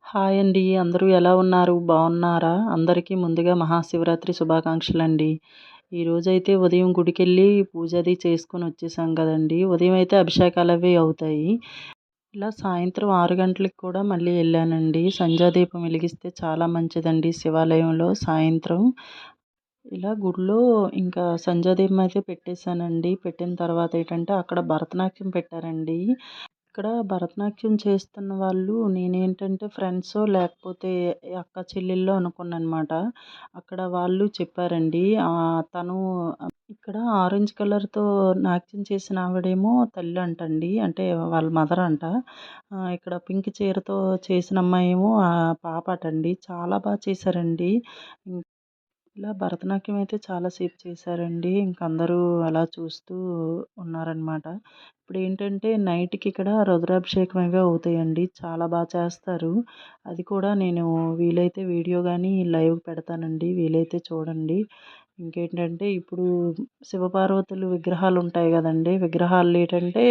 Hi అండి. అందరూ ఎలా ఉన్నారు? బాగున్నారా? అందరికీ ముందుగా మహాశివరాత్రి శుభాకాంక్షలండి. ఈరోజైతే ఉదయం గుడికెళ్ళి పూజ అది చేసుకొని వచ్చేసాం కదండీ! ఉదయం అయితే అభిషేకాలవి అవుతాయి. ఇలా సాయంత్రం 6 గంటలకు కూడా మళ్ళీ ఎళ్ళానండి. సంధ్యాదీపం వెలిగిస్తే చాలా మంచిదండి శివాలయంలో సాయంత్రం. ఇలా గుడిలో ఇంకా సంధ్యాదీపం అయితే పెట్టేశానండి. పెట్టిన తర్వాత ఏంటంటే అక్కడ భరతనాట్యం పెట్టారండి. ఇక్కడ భరతనాట్యం చేస్తున్న వాళ్ళు నేనేంటంటే ఫ్రెండ్సో లేకపోతే అక్క చెల్లెళ్ళో అనుకున్నానమాట. అక్కడ వాళ్ళు చెప్పారండి. తను ఇక్కడ ఆరెంజ్ కలర్‌తో నాట్యం చేసిన ఆవిడేమో తల్లంటండి. అంటే వాళ్ళ మదర్ అంట. ఇక్కడ పింక్ చీరతో చేసిన అమ్మాయేమో పాపటండి. చాలా చేశారండి. ఇలా భరతనాట్యం అయితే చాలా సేపు చేశారండి. ఇంక అందరూ అలా చూస్తూ ఉన్నారనమాట. ఇప్పుడేంటంటే నైట్‌కి ఇక్కడ రుద్రాభిషేకం అవి అవుతాయండి. చాలా చేస్తారు. అది కూడా నేను వీలైతే వీడియో గాని లైవ్ పెడతానండి. వీలైతే చూడండి. ఇంకేంటంటే ఇప్పుడు శివపార్వతులు విగ్రహాలుంటాయి గదండీ! విగ్రహాలేటంటే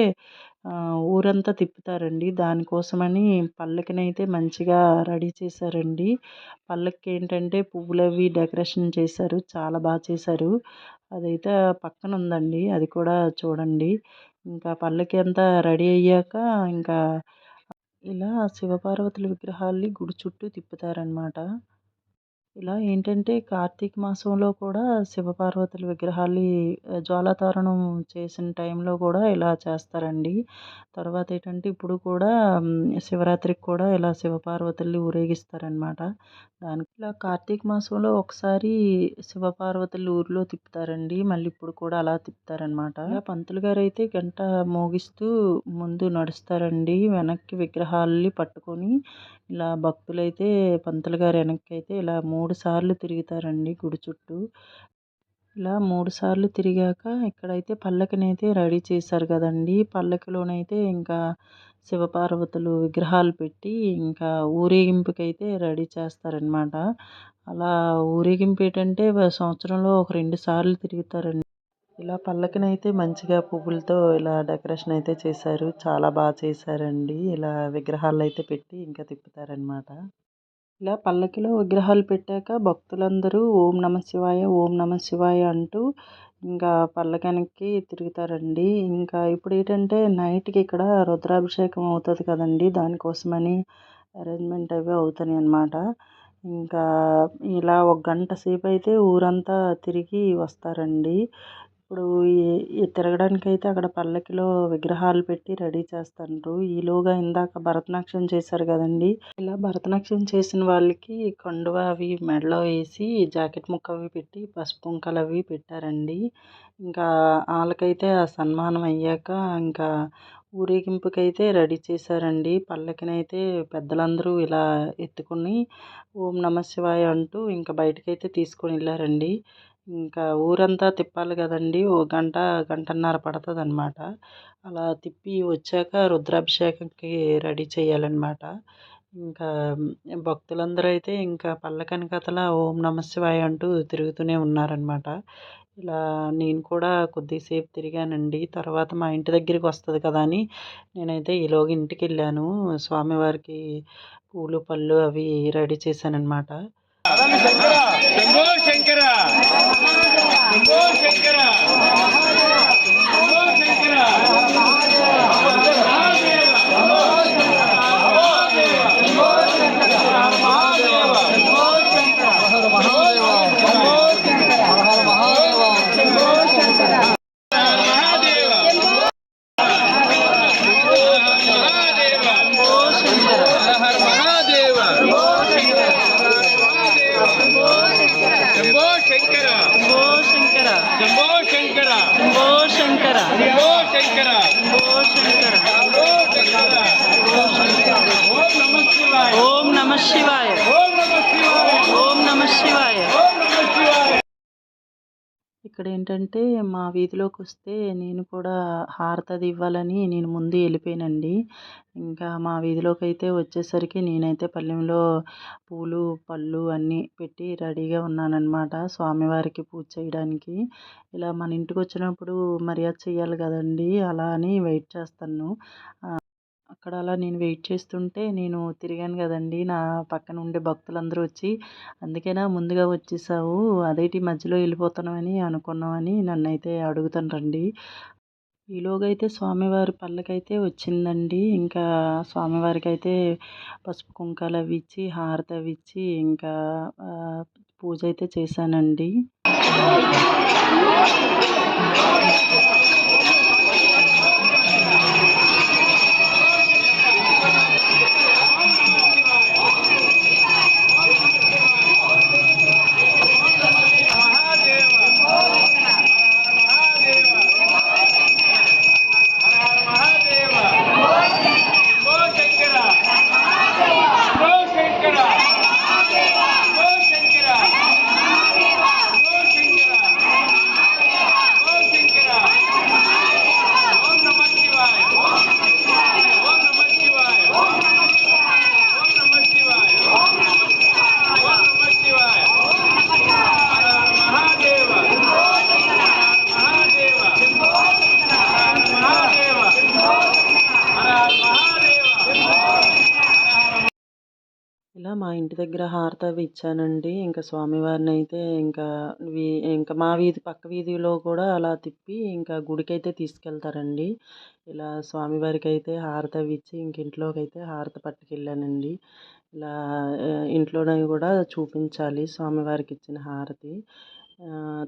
ఊరంతా తిప్పుతారండి. దానికోసమని పల్లకినైతే మంచిగా రెడీ చేశారండి. పల్లకికేంటంటే పువ్వులవి డెకరేషన్ చేశారు. చాలా చేశారు. అదైతే పక్కన ఉందండి. అది కూడా చూడండి. ఇంకా పల్లకి అంతా రెడీ అయ్యాక ఇంకా ఇలా శివపార్వతుల విగ్రహాల్ని గుడి చుట్టూ తిప్పుతారనమాట. ఇలా ఏంటంటే కార్తీక మాసంలో కూడా శివపార్వతుల విగ్రహాల్ని జ్వాలాతోరణం చేసిన టైంలో కూడా ఇలా చేస్తారండి. తర్వాత ఏంటంటే ఇప్పుడు కూడా శివరాత్రికి కూడా ఇలా శివపార్వతుల్ని ఊరేగిస్తారనమాట. దానికి ఇలా కార్తీక మాసంలో ఒకసారి శివపార్వతులు ఊరిలో తిప్పుతారండి. మళ్ళీ ఇప్పుడు కూడా అలా తిప్పుతారనమాట. ఇలా పంతులు గారైతే గంట మోగిస్తూ ముందు నడుస్తారండి. వెనక్కి విగ్రహాల్ని పట్టుకొని ఇలా భక్తులైతే పంతులు గారు వెనక్కైతే ఇలా 3 సార్లు తిరుగుతారండి గుడి చుట్టూ. ఇలా 3 సార్లు తిరిగాక ఇక్కడైతే పల్లకినైతే రెడీ చేశారు కదండీ! పల్లకిలోనైతే ఇంకా శివపార్వతులు విగ్రహాలు పెట్టి ఇంకా ఊరేగింపుకైతే రెడీ చేస్తారనమాట. అలా ఊరేగింపు ఏంటంటే సంవత్సరంలో ఒక 2 సార్లు తిరుగుతారండి. ఇలా పల్లకినైతే మంచిగా పువ్వులతో ఇలా డెకరేషన్ అయితే చేశారు. చాలా చేశారండి. ఇలా విగ్రహాలైతే పెట్టి ఇంకా తిప్పుతారనమాట. ఇలా పల్లకిలో విగ్రహాలు పెట్టాక భక్తులందరూ ఓం నమ శివాయ, ఓం నమ శివాయ అంటూ ఇంకా పల్లకెనక్కి తిరుగుతారండి. ఇంకా ఇప్పుడేంటంటే నైట్‌కి ఇక్కడ రుద్రాభిషేకం అవుతది కదండీ! దానికోసమని అరేంజ్‌మెంట్ అవి అవుతున్నాయన్నమాట. ఇంకా ఇలా ఒక గంట సేపయితే ఊరంతా తిరిగి వస్తారండి. ఇప్పుడు ఈ ఈ తిరగడానికైతే అక్కడ పల్లకిలో విగ్రహాలు పెట్టి రెడీ చేస్తుండ్రు. ఈలోగా ఇందాక భరతనాట్యం చేశారు కదండీ! ఇలా భరతనాట్యం చేసిన వాళ్ళకి కండువా అవి మెడలో వేసి జాకెట్ ముక్క అవి పెట్టి పసుపు కుంకాలవి పెట్టారండి. ఇంకా ఆళ్ళకైతే ఆ సన్మానం అయ్యాక ఇంకా ఊరేగింపుకైతే రెడీ చేశారండి. పల్లకినైతే పెద్దలందరూ ఇలా ఎత్తుకొని ఓం నమ శివాయ అంటూ ఇంకా బయటకైతే తీసుకొని వెళ్ళారండి. ఇంకా ఊరంతా తిప్పాలి కదండీ! ఓ గంట, గంటన్నర పడతదనమాట. అలా తిప్పి వచ్చాక రుద్రాభిషేకంకి రెడీ చేయాలనమాట. ఇంకా భక్తులందరూ అయితే ఇంకా పల్లకెనకాతల ఓం నమ శివాయ అంటూ తిరుగుతూనే ఉన్నారనమాట. ఇలా నేను కూడా కొద్దిసేపు తిరిగానండి. తర్వాత మా ఇంటి దగ్గరికి వస్తది కదా అని నేనైతే ఈలోగా ఇంటికెళ్ళాను. స్వామివారికి పూలు, పళ్ళు అవి రెడీ చేశాననమాట. శంభో శంకర శంభో శంకర శంభో శంకర శంభో శంకర శంభో శంకర శంభో శంకర శంభో శంకర శంభో శంకర ఓం నమః శివాయ ఓం నమః శివాయ ఓం నమః శివాయ ఓం నమః శివాయ. ఇక్కడేంటంటే మా వీధిలోకొస్తే నేను కూడా హారతది ఇవ్వాలని నేను ముందు వెళ్ళిపోయానండి. ఇంకా మా వీధిలోకైతే వచ్చేసరికి నేనైతే పళ్ళెంలో పూలు, పళ్ళు అన్నీ పెట్టి రెడీగా ఉన్నానన్నమాట. స్వామివారికి పూజ చేయడానికి. ఇలా మన ఇంటికొచ్చినప్పుడు మర్యాద చేయాలి కదండీ! అలా అని వెయిట్ చేస్తాను. అక్కడ అలా నేను వెయిట్ చేస్తుంటే నేను తిరిగాను కదండీ! నా పక్కన ఉండే భక్తులందరూ వచ్చి, "అందుకేనా ముందుగా వచ్చేసావు? అదేటి మధ్యలో వెళ్ళిపోతున్నావని అనుకున్నామని" నన్నైతే అడుగుతారండి. ఈలోగా అయితే స్వామివారి పల్లకైతే వచ్చిందండి. ఇంకా స్వామివారికైతే పసుపు కుంకాలు అవి ఇచ్చి, హారతి అవి ఇచ్చి, ఇంకా పూజ అయితే చేశానండి. ఇలా మా ఇంటి దగ్గర హారతి అవి ఇచ్చానండి. ఇంకా స్వామివారినైతే ఇంకా వీ ఇంకా మా వీధి పక్క వీధిలో కూడా అలా తిప్పి ఇంకా గుడికైతే తీసుకెళ్తారండి. ఇలా స్వామివారికైతే హారతి అవి ఇచ్చి ఇంక ఇంట్లోకైతే హారతి పట్టుకెళ్ళానండి. ఇలా ఇంట్లోనే కూడా చూపించాలి స్వామివారికి ఇచ్చిన హారతి.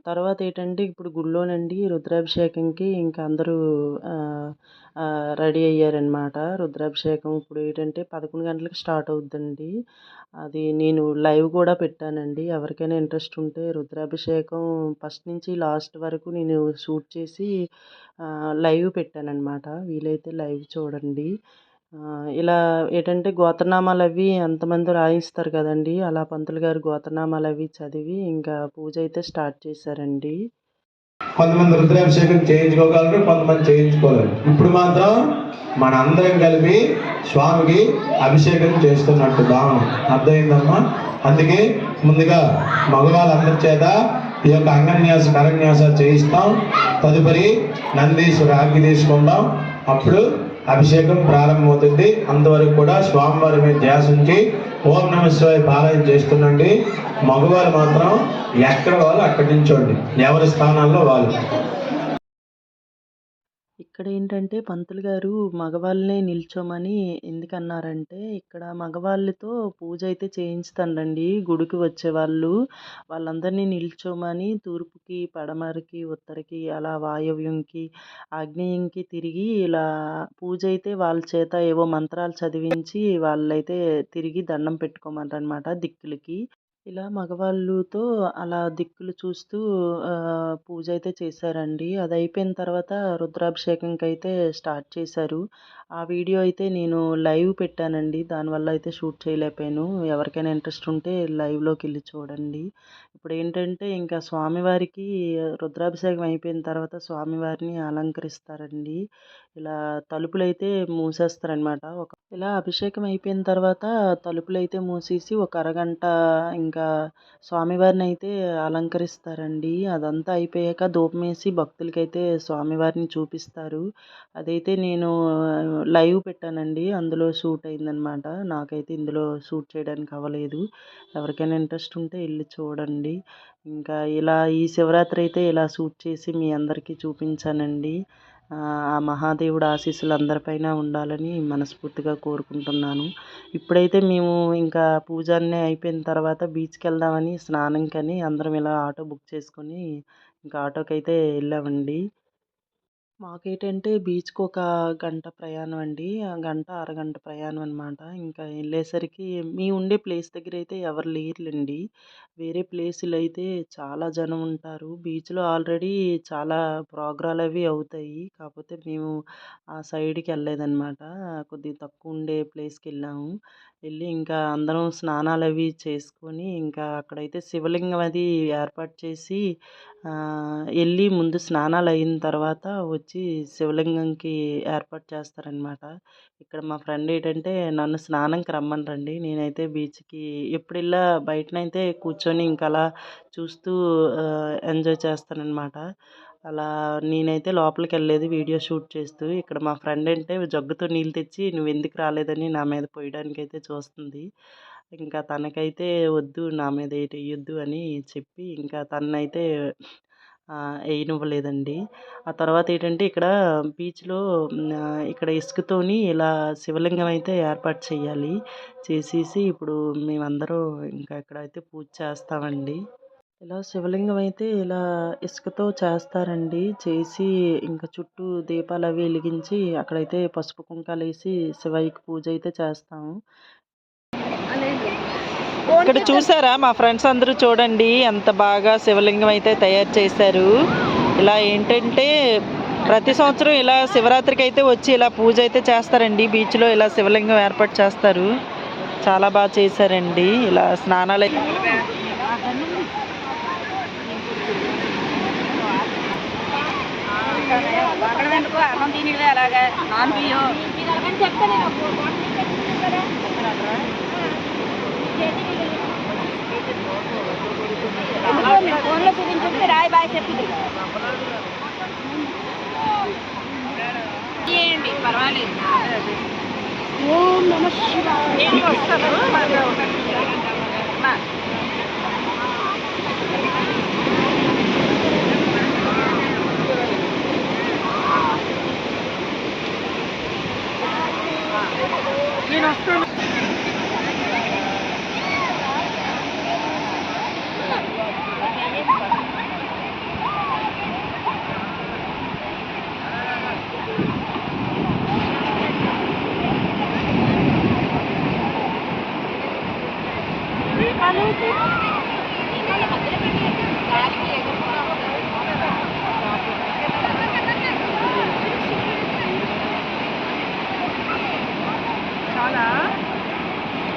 తర్వాత ఏంటంటే ఇప్పుడు గుడిలోనండి రుద్రాభిషేకంకి ఇంకా అందరూ రెడీ అయ్యారనమాట. రుద్రాభిషేకం ఇప్పుడు ఏంటంటే 11 గంటలకు స్టార్ట్ అవుద్దండి. అది నేను లైవ్ కూడా పెట్టానండి. ఎవరికైనా ఇంట్రెస్ట్ ఉంటే రుద్రాభిషేకం ఫస్ట్ నుంచి లాస్ట్ వరకు నేను షూట్ చేసి లైవ్ పెట్టాననమాట. వీలైతే లైవ్ చూడండి. ఇలా ఏంటంటే గోత్రనామాలు అవి ఎంతమంది రాయిస్తారు కదండీ! అలా పంతులు గారు గోత్రనామాలు అవి చదివి ఇంకా పూజ అయితే స్టార్ట్ చేశారండి. కొంతమంది రుద్రాభిషేకం చేయించుకోగలరు, కొంతమంది చేయించుకోలేరు. ఇప్పుడు మాత్రం మన అందరం కలిపి స్వామికి అభిషేకం చేస్తున్నట్టు భావన అర్థమైందమ్మా. అందుకే ముందుగా మగవాళ్ళందరి చేత ఈ యొక్క అంగన్యాస కరన్యాస చేయిస్తాం. తదుపరి నందీశ్వర ఆజ్ఞ తీసుకుందాం. అప్పుడు అభిషేకం ప్రారంభమవుతుంది. అంతవరకు కూడా స్వామివారి మీద ధ్యాస ఉంచి ఓం నమః శివాయ పారాయణ చేస్తుండండి. మగవారు మాత్రం ఎక్కడ వాళ్ళు అక్కడి నుంచోండి, ఎవరి స్థానాల్లో వాళ్ళు. ఇక్కడ ఏంటంటే పంతులు గారు మగవాళ్ళనే నిల్చోమని ఎందుకన్నారంటే, ఇక్కడ మగవాళ్ళతో పూజ అయితే చేయించుతాడండి గుడికి వచ్చేవాళ్ళు. వాళ్ళందరినీ నిల్చోమని తూర్పుకి, పడమరకి, ఉత్తరకి అలా వాయవ్యంకి, ఆగ్నేయంకి తిరిగి ఇలా పూజ అయితే వాళ్ళ చేత ఏవో మంత్రాలు చదివించి వాళ్ళైతే తిరిగి దండం పెట్టుకోమన్నారనమాట దిక్కులకి. ఇలా మగవాళ్ళుతో అలా దిక్కులు చూస్తూ పూజ అయితే చేశారండి. అది అయిపోయిన తర్వాత రుద్రాభిషేకంకైతే స్టార్ట్ చేశారు. ఆ వీడియో అయితే నేను లైవ్ పెట్టానండి. దానివల్ల అయితే షూట్ చేయలేకపోయాను. ఎవరికైనా ఇంట్రెస్ట్ ఉంటే లైవ్‌లోకి వెళ్ళి చూడండి. ఇప్పుడు ఏంటంటే ఇంకా స్వామివారికి రుద్రాభిషేకం అయిపోయిన తర్వాత స్వామివారిని అలంకరిస్తారండి. ఇలా తలుపులైతే మూసేస్తారనమాట. ఇలా అభిషేకం అయిపోయిన తర్వాత తలుపులైతే మూసేసి ఒక అరగంట ఇంకా స్వామివారినైతే అలంకరిస్తారండి. అదంతా అయిపోయాక ధూపమేసి భక్తులకైతే స్వామివారిని చూపిస్తారు. అదైతే నేను లైవ్ పెట్టానండి. అందులో షూట్ అయిందనమాట. నాకైతే ఇందులో షూట్ చేయడానికి అవ్వలేదు. ఎవరికైనా ఇంట్రెస్ట్ ఉంటే ఎళ్లి చూడండి. ఇంకా ఇలా ఈ శివరాత్రి అయితే ఇలా షూట్ చేసి మీ అందరికీ చూపించానండి. ఆ మహాదేవుడి ఆశీస్సులు అందరిపైన ఉండాలని మనస్ఫూర్తిగా కోరుకుంటున్నాను. ఇప్పుడైతే మేము ఇంకా పూజ అన్నీ అయిపోయిన తర్వాత బీచ్‌కి వెళ్దామని స్నానంకని అందరం ఇలా ఆటో బుక్ చేసుకొని ఇంకా ఆటోకైతే వెళ్ళామండి. మాకేంటంటే బీచ్‌కి ఒక గంట ప్రయాణం అండి. ఆ గంట, అరగంట ప్రయాణం అనమాట. ఇంకా వెళ్ళేసరికి మేము ఉండే ప్లేస్ దగ్గర అయితే ఎవరు లేరులెండి. వేరే ప్లేసులో అయితే చాలా జనం ఉంటారు. బీచ్‌లో ఆల్రెడీ చాలా ప్రోగ్రాలవి అవుతాయి. కాకపోతే మేము ఆ సైడ్‌కి వెళ్ళలేదనమాట. కొద్దిగా తక్కువ ఉండే ప్లేస్‌కెళ్ళాము. వెళ్ళి ఇంకా అందరం స్నానాలవి చేసుకొని ఇంకా అక్కడైతే శివలింగం అది ఏర్పాటు చేసి వెళ్ళి ముందు స్నానాలు అయిన తర్వాత వచ్చి శివలింగంకి ఏర్పాటు చేస్తారనమాట. ఇక్కడ మా ఫ్రెండ్ ఏంటంటే నన్ను స్నానంకి రమ్మనరండి. నేనైతే బీచ్‌కి ఎప్పుడెళ్ళా బయటనైతే కూర్చొని ఇంక అలా చూస్తూ ఎంజాయ్ చేస్తాననమాట. అలా నేనైతే లోపలికి వెళ్ళలేదు వీడియో షూట్ చేస్తూ. ఇక్కడ మా ఫ్రెండ్ అంటే జగ్గుతో నీళ్ళు తెచ్చి నువ్వు ఎందుకు రాలేదని నా మీద పోయడానికి అయితే చూస్తుంది. ఇంకా తనకైతే వద్దు నా మీద ఎయ్యొద్దు అని చెప్పి ఇంకా తననైతే ఎయ్యనివ్వలేదండి. ఆ తర్వాత ఏంటంటే ఇక్కడ బీచ్‌లో ఇక్కడ ఇసుకతోని ఇలా శివలింగం అయితే ఏర్పాటు చేయాలి. చేసేసి ఇప్పుడు మేమందరం ఇంకా ఇక్కడైతే పూజ చేస్తామండి. ఇలా శివలింగం అయితే ఇలా ఇసుకతో చేస్తారండి. చేసి ఇంకా చుట్టూ దీపాలవి వెలిగించి అక్కడైతే పసుపు కుంకాలేసి శివయ్యకి పూజ అయితే చేస్తాము. ఇక్కడ చూసారా మా ఫ్రెండ్స్ అందరూ చూడండి ఎంత బాగా శివలింగం అయితే తయారు చేశారు. ఇలా ఏంటంటే ప్రతి సంవత్సరం ఇలా శివరాత్రికి అయితే వచ్చి ఇలా పూజ అయితే చేస్తారండి. బీచ్లో ఇలా శివలింగం ఏర్పాటు చేస్తారు. చాలా బాగా చేశారండి. ఇలా స్నానాలు ఫోన్లో చూపించి రాయి బాయ్ చెప్పింది పర్వాలేదు. ఓం నమః శివాయ. నేను వస్తాను. చాలా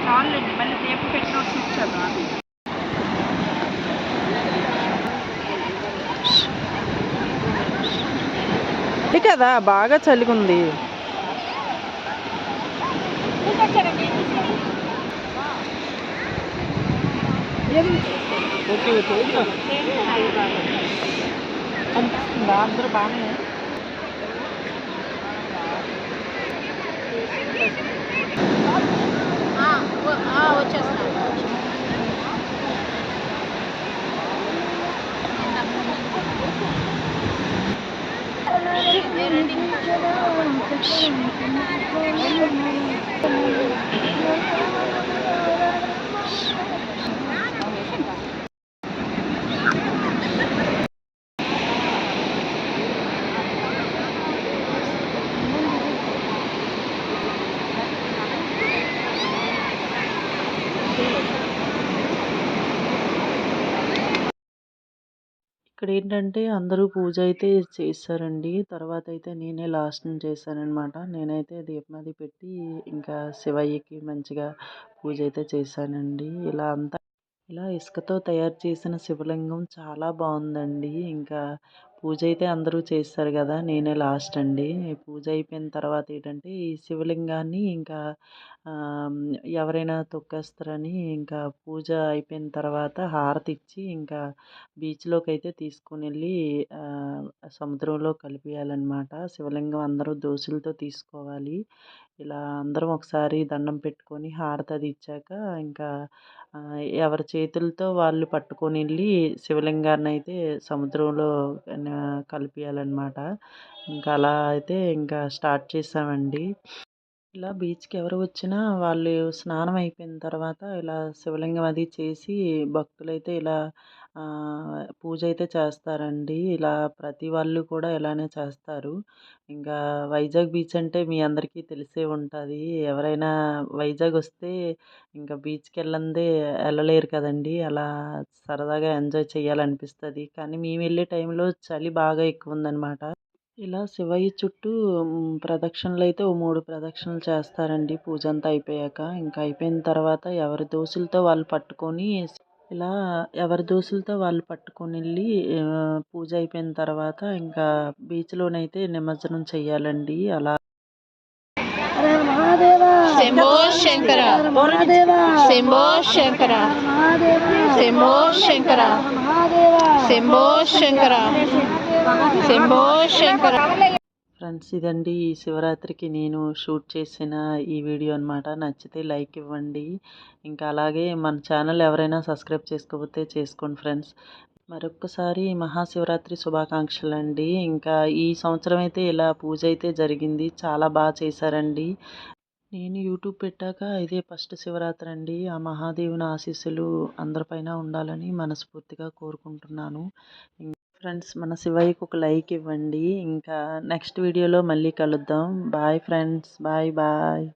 చాలండి మళ్ళీ రేపు పెట్టిన చూపించాను. కదా బాగా చలిగుంది. అనిపిస్తుందా అందరూ బాగానే వచ్చేస్తాను. ఇక్కడ ఏంటంటే అందరూ పూజ అయితే చేశారండి. తర్వాత అయితే నేనే లాస్ట్‌న చేశాననమాట. నేనైతే దీపం అది పెట్టి ఇంకా శివయ్యకి మంచిగా పూజ అయితే చేశానండి. ఇలా ఇసుకతో తయారు చేసిన శివలింగం చాలా బాగుందండి. ఇంకా పూజ అయితే అందరూ చేస్తారు కదా! నేనే లాస్ట్ అండి. పూజ అయిపోయిన తర్వాత ఏంటంటే ఈ శివలింగాన్ని ఇంకా ఎవరైనా తొక్కేస్తారని ఇంకా పూజ అయిపోయిన తర్వాత హారతి ఇచ్చి ఇంకా బీచ్‌లోకి అయితే తీసుకొని వెళ్ళి సముద్రంలో కలిపేయాలన్నమాట. శివలింగం అందరూ దోశలతో తీసుకోవాలి. ఇలా అందరం ఒకసారి దండం పెట్టుకొని హారతి అది ఇచ్చాక ఇంకా ఎవరి చేతులతో వాళ్ళు పట్టుకొని వెళ్ళి శివలింగాన్ని అయితే సముద్రంలో కలిపేయాలన్నమాట. ఇంకా అలా అయితే ఇంకా స్టార్ట్ చేసామండి. ఇలా బీచ్‌కి ఎవరు వచ్చినా వాళ్ళు స్నానం అయిపోయిన తర్వాత ఇలా శివలింగం అది చేసి భక్తులైతే ఇలా పూజ అయితే చేస్తారండి. ఇలా ప్రతి వాళ్ళు కూడా ఇలానే చేస్తారు. ఇంకా వైజాగ్ బీచ్ అంటే మీ అందరికీ తెలిసే ఉంటది. ఎవరైనా వైజాగ్ వస్తే ఇంకా బీచ్‌కెళ్ళందే వెళ్ళలేరు కదండీ! అలా సరదాగా ఎంజాయ్ చేయాలనిపిస్తది. కానీ మేము వెళ్ళే టైంలో చలి బాగా ఎక్కువుందనమాట. ఇలా శివయ్య చుట్టూ ప్రదక్షిణలైతే ఓ 3 ప్రదక్షిణలు చేస్తారండి పూజంతా అయిపోయాక. ఇంకా అయిపోయిన తర్వాత ఎవరి దోశలతో వాళ్ళు పట్టుకొని ఇలా ఎవరి దోశలతో వాళ్ళు పట్టుకొనెళ్ళి పూజ అయిపోయిన తర్వాత ఇంకా బీచ్‌లోనైతే నిమజ్జనం చెయ్యాలండి. అలా శంభో శంకర శంభో శంకర శంభో శంకర శంభో శంకర శంభో శంకర. ఫ్రెండ్స్ ఇదండి ఈ శివరాత్రికి నేను షూట్ చేసిన ఈ వీడియో అనమాట. నచ్చితే లైక్ ఇవ్వండి. ఇంకా అలాగే మన ఛానల్ ఎవరైనా సబ్స్క్రైబ్ చేసుకోకపోతే చేసుకోండి ఫ్రెండ్స్. మరొక్కసారి మహాశివరాత్రి శుభాకాంక్షలు అండి. ఇంకా ఈ సంవత్సరం అయితే ఇలా పూజ అయితే జరిగింది. చాలా బాగా చేశారండి. నేను యూట్యూబ్ పెట్టాక ఇదే ఫస్ట్ శివరాత్రి అండి. ఆ మహాదేవుని ఆశీస్సులు అందరిపైన ఉండాలని మనస్ఫూర్తిగా కోరుకుంటున్నాను. ఫ్రెండ్స్ మన శివయ్యకి ఒక లైక్ ఇవ్వండి. ఇంకా నెక్స్ట్ వీడియోలో మళ్ళీ కలుద్దాం. Bye friends. Bye bye.